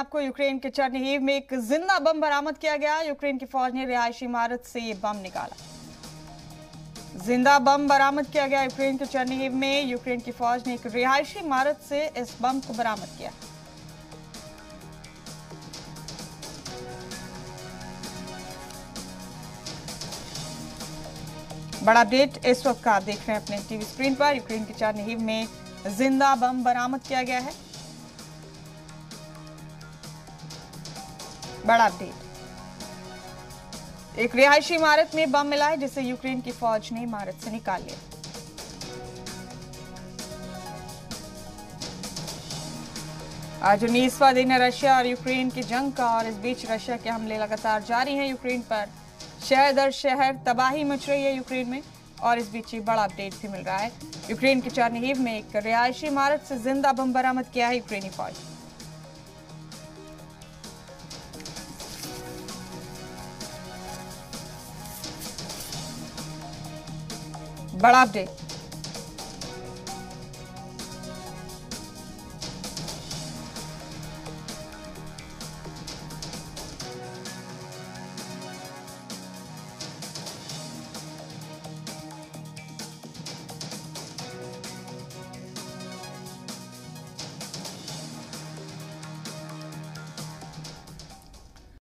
आपको यूक्रेन के चर्निहिव में एक जिंदा बम बरामद किया गया। यूक्रेन की फौज ने रिहायशी इमारत से ये बम निकाला। जिंदा बम बरामद किया गया यूक्रेन के चर्निहिव में। यूक्रेन की फौज ने एक रिहायशी इमारत से इस बम को बरामद किया। बड़ा अपडेट इस वक्त का आप देख रहे हैं अपने टीवी स्क्रीन पर। यूक्रेन के चर्निहिव में जिंदा बम बरामद किया गया है। बड़ा अपडेट, एक रिहायशी इमारत में बम मिला है जिसे यूक्रेन की फौज ने इमारत से निकाल लिया। आज 19वां दिन है रशिया और यूक्रेन की जंग का, और इस बीच रशिया के हमले लगातार जारी हैं यूक्रेन पर। शहर दर शहर तबाही मच रही है यूक्रेन में, और इस बीच बड़ा अपडेट भी मिल रहा है। यूक्रेन के चर्निहिव में एक रिहायशी इमारत से जिंदा बम बरामद किया है यूक्रेनी फौज। बड़ा अपडेट।